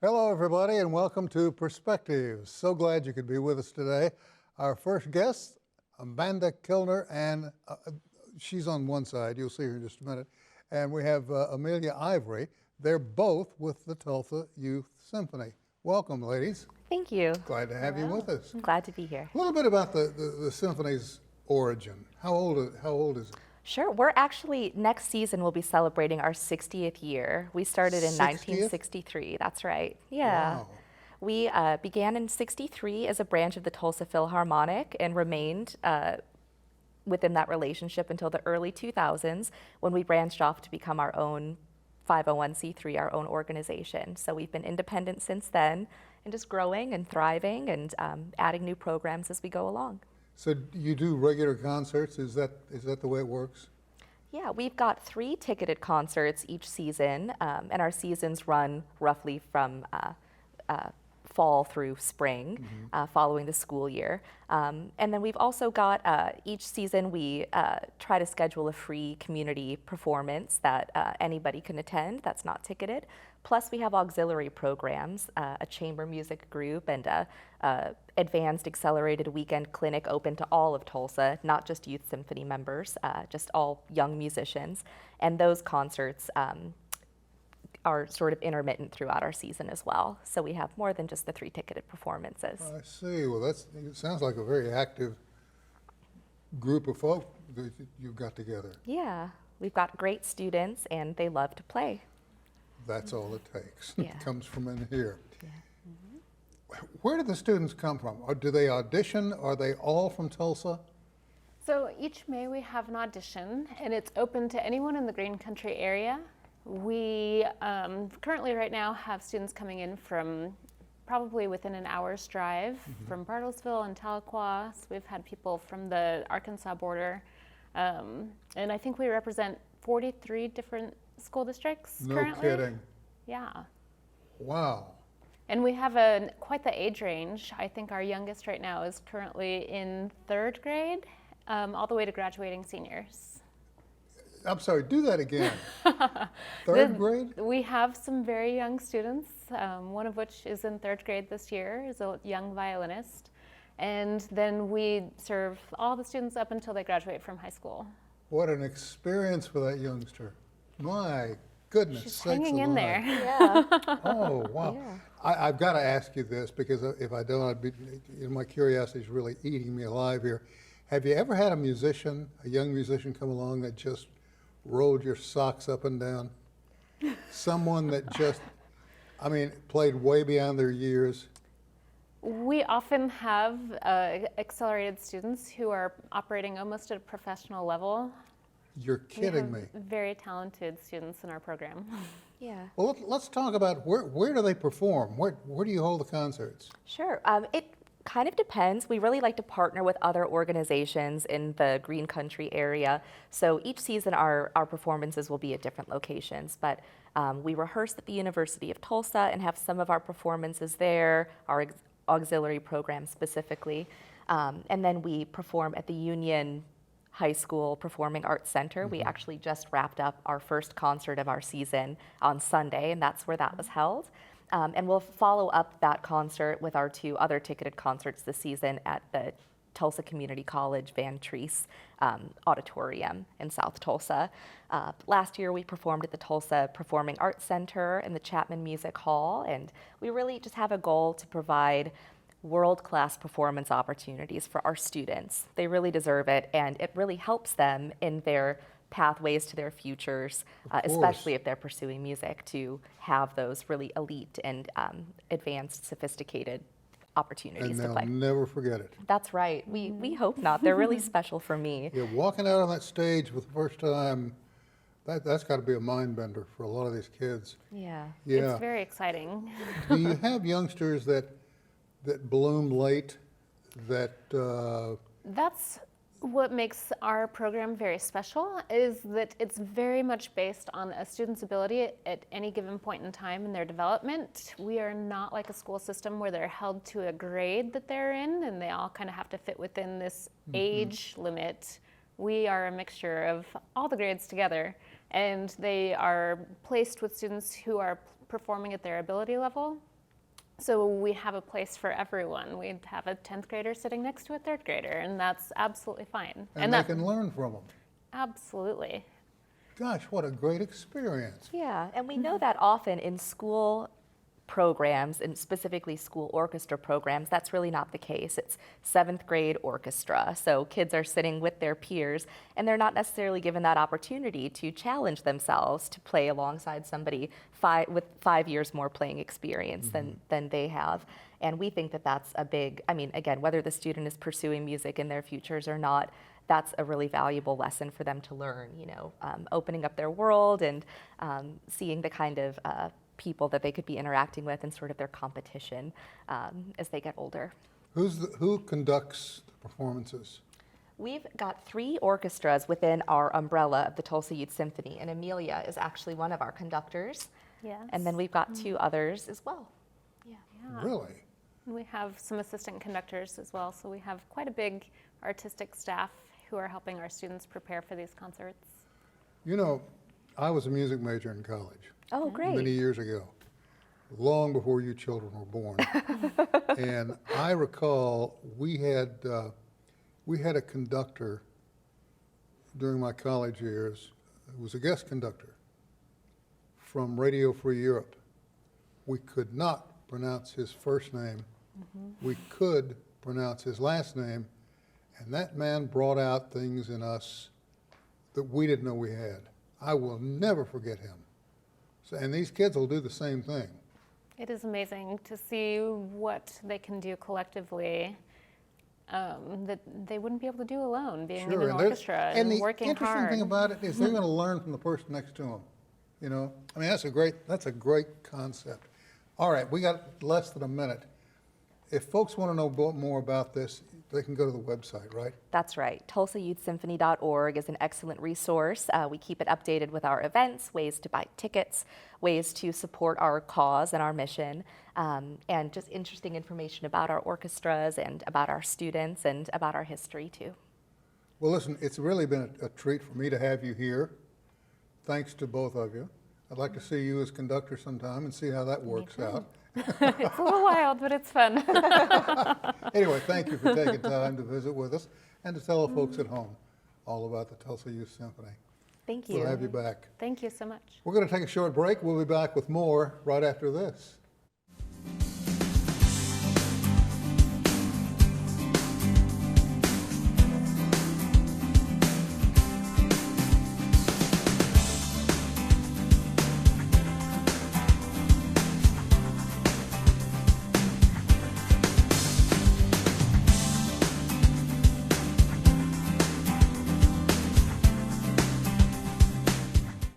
Hello, everybody, and welcome to Perspectives. So glad you could be with us today. Our first guest, Amanda Kilner, and she's on one side. You'll see her in just a minute. And we have Amelia Ivory. They're both with the Tulsa Youth Symphony. Welcome, ladies. Thank you. Glad to have you with us. I'm glad to be here. A little bit about the symphony's origin. How old is it? Sure. We're actually, next season, we'll be celebrating our 60th year. We started in 60th? 1963. That's right. Yeah. Wow. We began in 63 as a branch of the Tulsa Philharmonic and remained within that relationship until the early 2000s when we branched off to become our own 501c3, our own organization. So we've been independent since then and just growing and thriving and adding new programs as we go along. So you do regular concerts? Is that the way it works? Yeah, we've got 3 ticketed concerts each season, and our seasons run roughly from fall through spring, following the school year. And then we've also got, each season we try to schedule a free community performance that anybody can attend that's not ticketed. Plus we have auxiliary programs, a chamber music group and a advanced accelerated weekend clinic open to all of Tulsa, not just Youth Symphony members, just all young musicians. And those concerts are sort of intermittent throughout our season as well. So we have more than just the 3 ticketed performances. I see. Well, it sounds like a very active group of folk that you've got together. Yeah, we've got great students and they love to play. That's all it takes. Yeah. It comes from in here. Yeah. Where do the students come from? Or do they audition? Are they all from Tulsa? So each May we have an audition, and it's open to anyone in the Green Country area. We currently right now have students coming in from probably within an hour's drive from Bartlesville and Tahlequah. So we've had people from the Arkansas border. And I think we represent 43 different school districts currently. No kidding. Yeah. Wow. And we have quite the age range. I think our youngest right now is currently in 3rd grade, all the way to graduating seniors. I'm sorry, do that again. 3rd grade? We have some very young students, one of which is in 3rd grade this year, is a young violinist. And then we serve all the students up until they graduate from high school. What an experience for that youngster. My goodness. She's sakes hanging in there. alive. Yeah. Oh, wow. Yeah. I've got to ask you this because if I don't, my curiosity is really eating me alive here. Have you ever had a young musician come along that just rolled your socks up and down? Someone that just, played way beyond their years? We often have accelerated students who are operating almost at a professional level. You're kidding me. Very talented students in our program. Yeah. Well, let's talk about where do they perform? Where do you hold the concerts? Sure. It kind of depends. We really like to partner with other organizations in the Green Country area. So each season our performances will be at different locations, but we rehearse at the University of Tulsa and have some of our performances there, our auxiliary program specifically. And then we perform at the Union High School Performing Arts Center. We actually just wrapped up our first concert of our season on Sunday, and that's where that was held. And we'll follow up that concert with our 2 other ticketed concerts this season at the Tulsa Community College Van Treese Auditorium in South Tulsa. Last year we performed at the Tulsa Performing Arts Center and the Chapman Music Hall, and we really just have a goal to provide world-class performance opportunities for our students. They really deserve it, and it really helps them in their pathways to their futures, especially if they're pursuing music, to have those really elite and advanced, sophisticated opportunities to play. And they'll never forget it. That's right. We hope not. They're really special for me. Yeah, walking out on that stage for the first time, that's got to be a mind bender for a lot of these kids. Yeah. Yeah. It's very exciting. Do you have youngsters that bloom late? That's what makes our program very special, is that it's very much based on a student's ability at any given point in time in their development. We are not like a school system where they're held to a grade that they're in and they all kind of have to fit within this age limit. We are a mixture of all the grades together, and they are placed with students who are performing at their ability level. So we have a place for everyone. We'd have a 10th grader sitting next to a 3rd grader, and that's absolutely fine. And they can learn from them. Absolutely. Gosh, what a great experience. Yeah, and we know that often in school programs, and specifically school orchestra programs, that's really not the case. It's 7th grade orchestra, so kids are sitting with their peers, and they're not necessarily given that opportunity to challenge themselves to play alongside somebody with 5 years more playing experience than they have. And we think that that's a big, I mean, again, whether the student is pursuing music in their futures or not, that's a really valuable lesson for them to learn, you know, opening up their world and seeing the kind of people that they could be interacting with and sort of their competition as they get older. Who conducts the performances? We've got 3 orchestras within our umbrella of the Tulsa Youth Symphony, and Amelia is actually one of our conductors. Yes. And then we've got 2 others as well. Yeah. Really? We have some assistant conductors as well, so we have quite a big artistic staff who are helping our students prepare for these concerts. You know, I was a music major in college. Oh, great. Many years ago, long before you children were born. And I recall we had a conductor during my college years who was a guest conductor from Radio Free Europe. We could not pronounce his first name. We could pronounce his last name, and that man brought out things in us that we didn't know we had. I will never forget him. So, and these kids will do the same thing. It is amazing to see what they can do collectively that they wouldn't be able to do alone, being in an orchestra and working hard. And the interesting thing about it is they're going to learn from the person next to them. You know, I mean, that's a great concept. All right, we got less than a minute. If folks want to know more about this, they can go to the website, right? That's right. TulsaYouthSymphony.org is an excellent resource. We keep it updated with our events, ways to buy tickets, ways to support our cause and our mission, and just interesting information about our orchestras and about our students and about our history too. Well, listen, it's really been a treat for me to have you here. Thanks to both of you. I'd like to see you as conductor sometime and see how that works out. It's a little wild, but it's fun. Anyway, thank you for taking time to visit with us and to tell the folks at home all about the Tulsa Youth Symphony. Thank you. We'll have you back. Thank you so much. We're going to take a short break. We'll be back with more right after this.